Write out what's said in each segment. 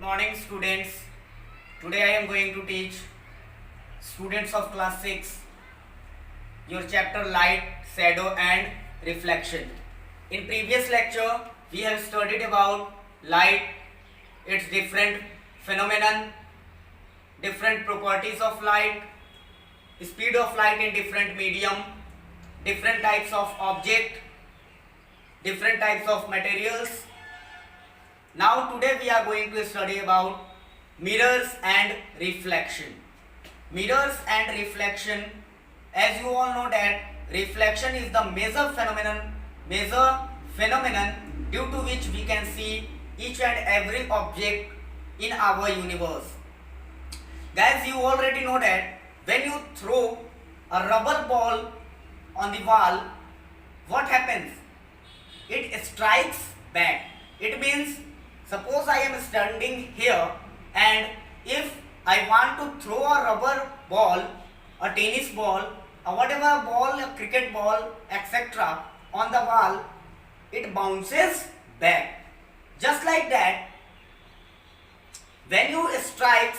morning students. Today I am going to teach students of class 6 your chapter light, shadow and reflection. In previous lecture we have studied about light, its different phenomenon, different properties of light, speed of light in different medium, different types of object, different types of materials. Now today we are going to study about mirrors and reflection. Mirrors and reflection, as you all know that reflection is the major phenomenon due to which we can see each and every object in our universe. Guys, you already know that when you throw a rubber ball on the wall, what happens? It strikes back. It means, suppose I am standing here and if I want to throw a rubber ball, a tennis ball, or whatever ball, a cricket ball, etc. on the wall, it bounces back. Just like that, when you strike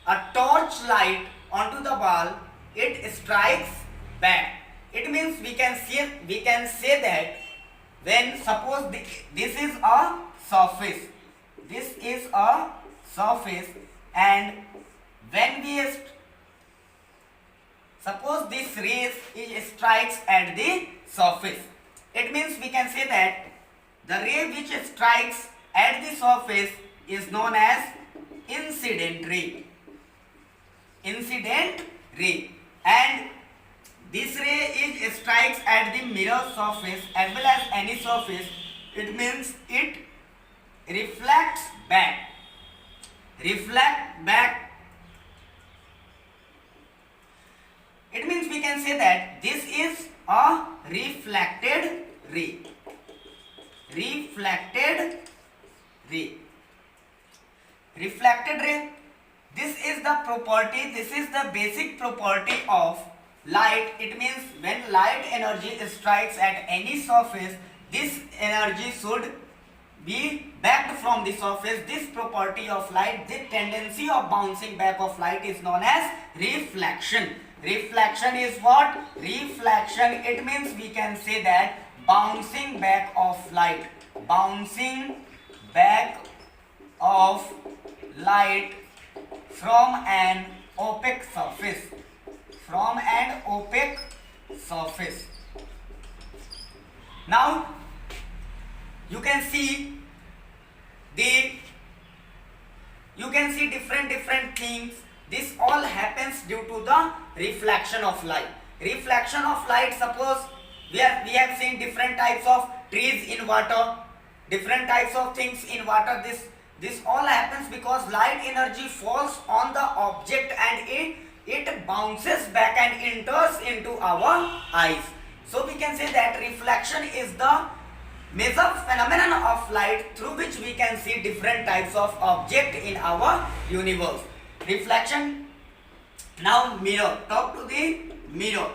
a torch light onto the wall, it strikes back. It means we can say that when suppose this is a surface, and when we suppose this ray strikes at the surface, it means we can say that the ray which strikes at the surface is known as incident ray, and this ray strikes at the mirror surface as well as any surface. It means it reflects back. It means we can say that this is a reflected ray. Reflected ray. This is the property. This is the basic property of light. It means when light energy strikes at any surface, this energy should be backed from the surface. This property of light, the tendency of bouncing back of light is known as reflection. Reflection is what? Reflection. It means we can say that bouncing back of light. Bouncing back of light from an opaque surface. From an opaque surface. Now you can see different things. This all happens due to the reflection of light. Reflection of light, suppose we have seen different types of trees in water, different types of things in water. This all happens because light energy falls on the object and it bounces back and enters into our eyes. So we can say that reflection is the major phenomenon of light through which we can see different types of object in our universe. Reflection. Now mirror. Talk to the mirror.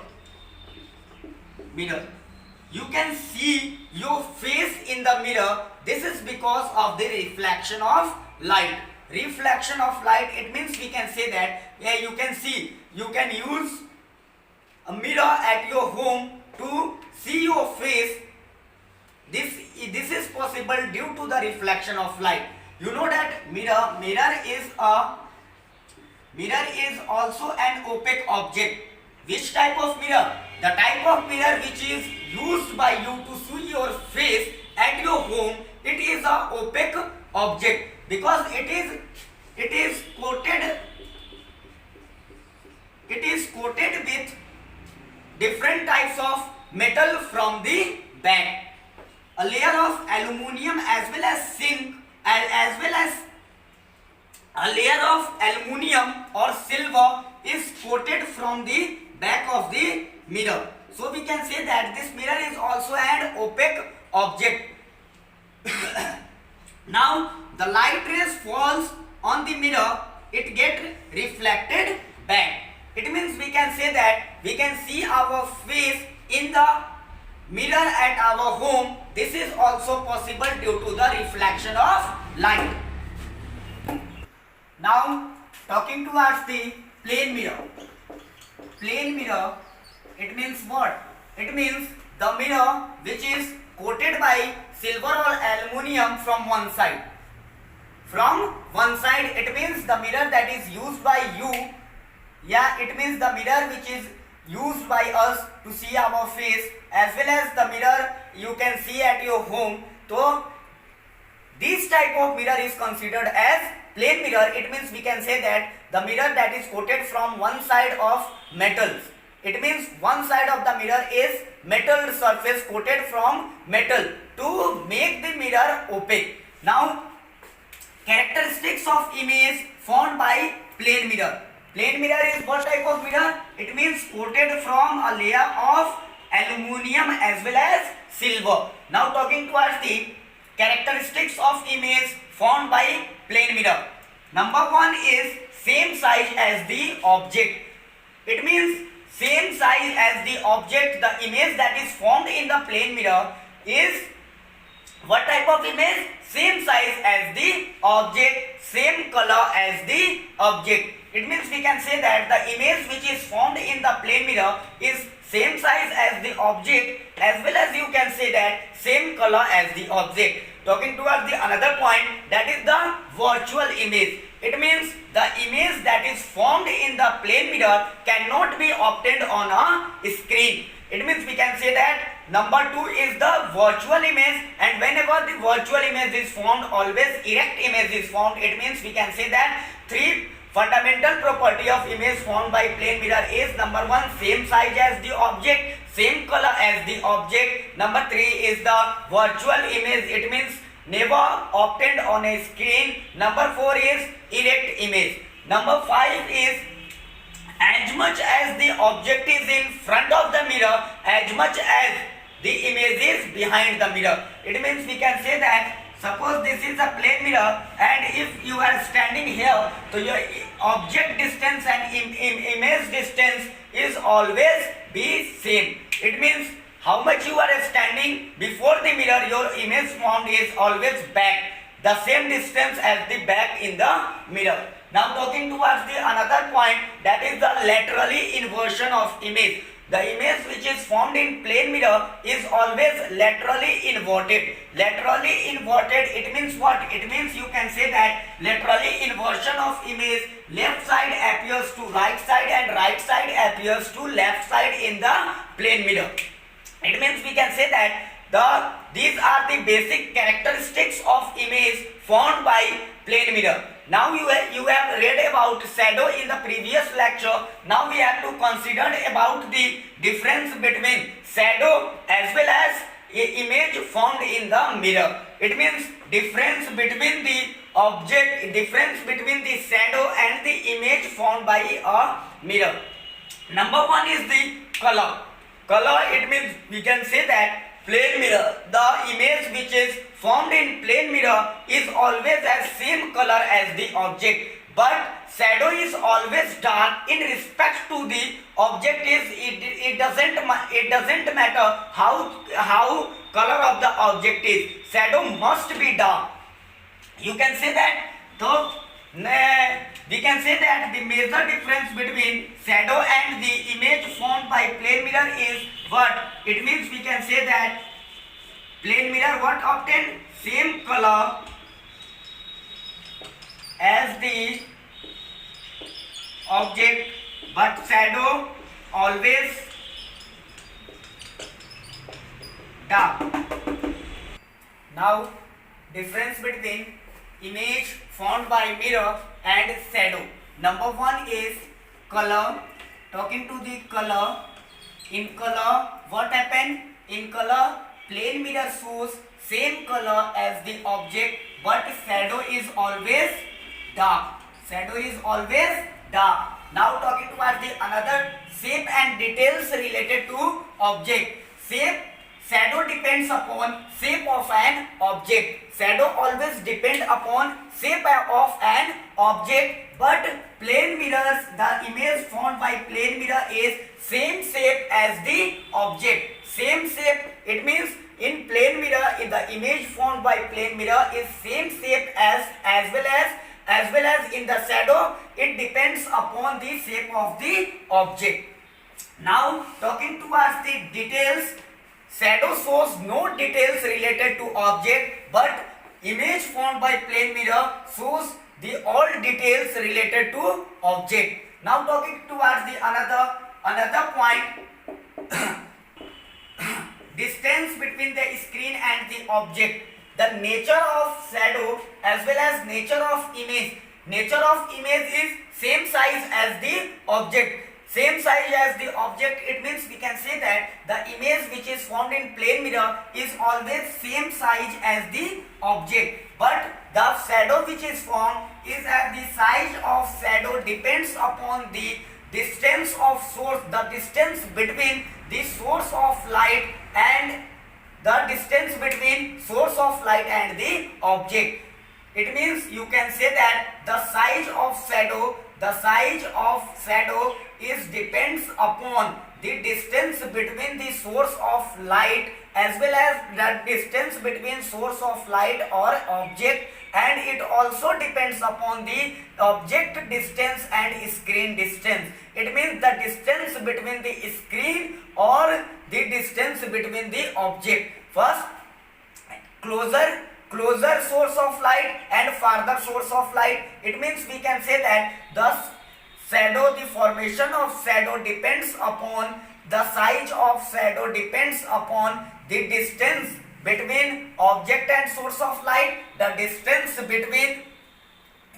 Mirror. You can see your face in the mirror. This is because of the reflection of light. Reflection of light, it means we can say that you can use a mirror at your home to see your face. This is possible due to the reflection of light. You know that mirror is also an opaque object. Which type of mirror? The type of mirror which is used by you to see your face at your home, it is a opaque object because it is coated with different types of metal from the back. A layer of aluminium as well as zinc as well as a layer of aluminium or silver is coated from the back of the mirror. So we can say that this mirror is also an opaque object. Now the light rays falls on the mirror, it get reflected back. It means we can say that we can see our face in the mirror at our home. This is also possible due to the reflection of light. Now talking towards the plane mirror. Plane mirror, it means what? It means the mirror which is coated by silver or aluminium from one side. From one side, it means the mirror that is used by you. Yeah, it means the mirror which is used by us to see our face, as well as the mirror you can see at your home. So this type of mirror is considered as plane mirror. It means we can say that the mirror that is coated from one side of metals. It means one side of the mirror is metal surface coated from metal to make the mirror opaque. Now characteristics of image formed by plane mirror. Plane mirror is what type of mirror? It means coated from a layer of aluminium as well as silver. Now talking towards the characteristics of image formed by plane mirror. Number one is same size as the object. It means same size as the object. The image that is formed in the plane mirror is what type of image? Same size as the object, same color as the object. It means we can say that the image which is formed in the plane mirror is same size as the object, as well as you can say that same color as the object. Talking towards the another point, that is the virtual image. It means the image that is formed in the plane mirror cannot be obtained on a screen. It means we can say that number 2 is the virtual image, and whenever the virtual image is formed, always erect image is formed. It means we can say that three fundamental property of image formed by plane mirror is number 1 same size as the object, same color as the object. Number 3 is the virtual image. It means never obtained on a screen. Number 4 is erect image. Number 5 is as much as the object is in front of the mirror, as much as the image is behind the mirror. It means we can say that suppose this is a plane mirror, and if you are standing here, so your object distance and image distance is always be same. It means how much you are standing before the mirror, your image formed is always back, the same distance as the back in the mirror. Now talking towards the another point, that is the laterally inversion of image. The image which is formed in plane mirror is always laterally inverted. Laterally inverted, it means what? It means you can say that laterally inversion of image, left side appears to right side and right side appears to left side in the plane mirror. It means we can say that these are the basic characteristics of image formed by plane mirror. Now you have read about shadow in the previous lecture. Now we have to consider about the difference between shadow as well as image formed in the mirror. It means difference between the object, difference between the shadow and the image formed by a mirror. Number 1 is the color. Color, it means we can say that plane mirror, the image which is formed in plane mirror is always as same color as the object, but shadow is always dark in respect to the object. It doesn't matter how color of the object is, shadow must be dark. You can say that. So we can say that the major difference between shadow and the image formed by plane mirror is what? It means we can say that plane mirror what obtain? Same color as the object, but shadow always dark. Now difference between image formed by mirror and shadow. Number 1 is color. Talking to the color, in color what happened? In color plane mirror shows same color as the object, but shadow is always dark. Shadow is always dark. Now talking towards the another shape and details related to object. Shadow depends upon shape of an object. Shadow always depend upon shape of an object, but plane mirrors, the image formed by plane mirror is same shape as the object. Same shape, it means in plane mirror, in the image formed by plane mirror is same shape as well as in the shadow. It depends upon the shape of the object. Now talking towards the details, shadow shows no details related to object, but image formed by plane mirror shows the all details related to object. Now talking towards the another point, distance between the screen and the object, the nature of shadow as well as nature of image. Nature of image is same size as the object. Same size as the object, it means we can say that the image which is formed in plane mirror is always same size as the object, but the shadow which is formed is at the size of shadow depends upon the distance of source, the distance between the source of light and the distance between source of light and the object. It means you can say that the size of shadow is depends upon the distance between the source of light as well as the distance between source of light or object, and it also depends upon the object distance and screen distance. It means the distance between the screen or the distance between the object. First, closer source of light and farther source of light. It means we can say that the formation of shadow depends upon the size of shadow depends upon the distance between object and source of light, the distance between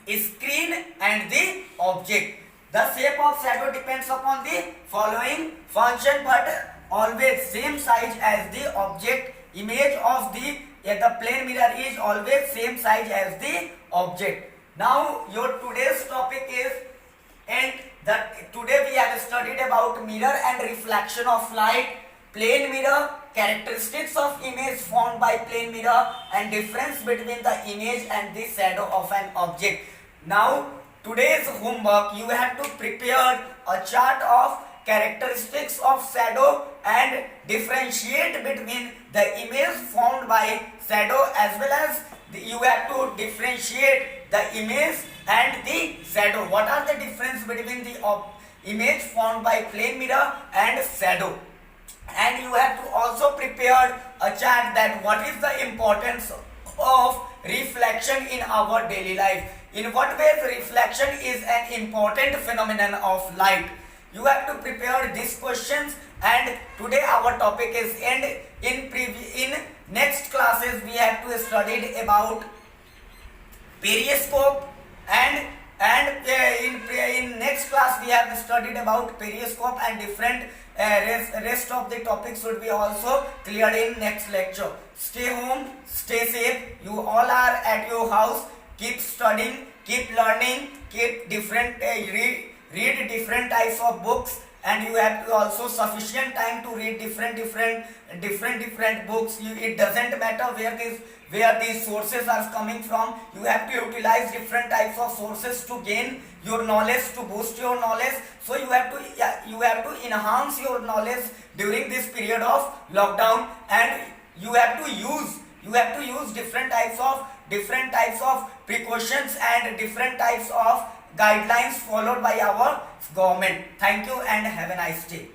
screen and the object. The shape of shadow depends upon the following function, but always same size as the object. Image of the plane mirror is always same size as the object. Now your today's topic is, and today we have studied about mirror and reflection of light, plane mirror, characteristics of image formed by plane mirror, and difference between the image and the shadow of an object. Now today's homework, you have to prepare a chart of characteristics of shadow and differentiate between the image formed by shadow as well as you have to differentiate the image and the shadow. What are the difference between the image formed by plane mirror and shadow? And you have to also prepare a chart that what is the importance of reflection in our daily life. In what ways reflection is an important phenomenon of light. You have to prepare these questions, and today our topic is end. In next classes we have to study about periscope, and in next class we have studied about periscope, and different rest of the topics should be also cleared in next lecture. Stay home, stay safe. You all are at your house. Keep studying, keep learning, keep different read different types of books, and you have to also sufficient time to read different books. It doesn't matter where these sources are coming from. You have to utilize different types of sources to gain your knowledge, to boost your knowledge. So you have to enhance your knowledge during this period of lockdown, and you have to use different types of precautions and different types of guidelines followed by our government. Thank you and have a nice day.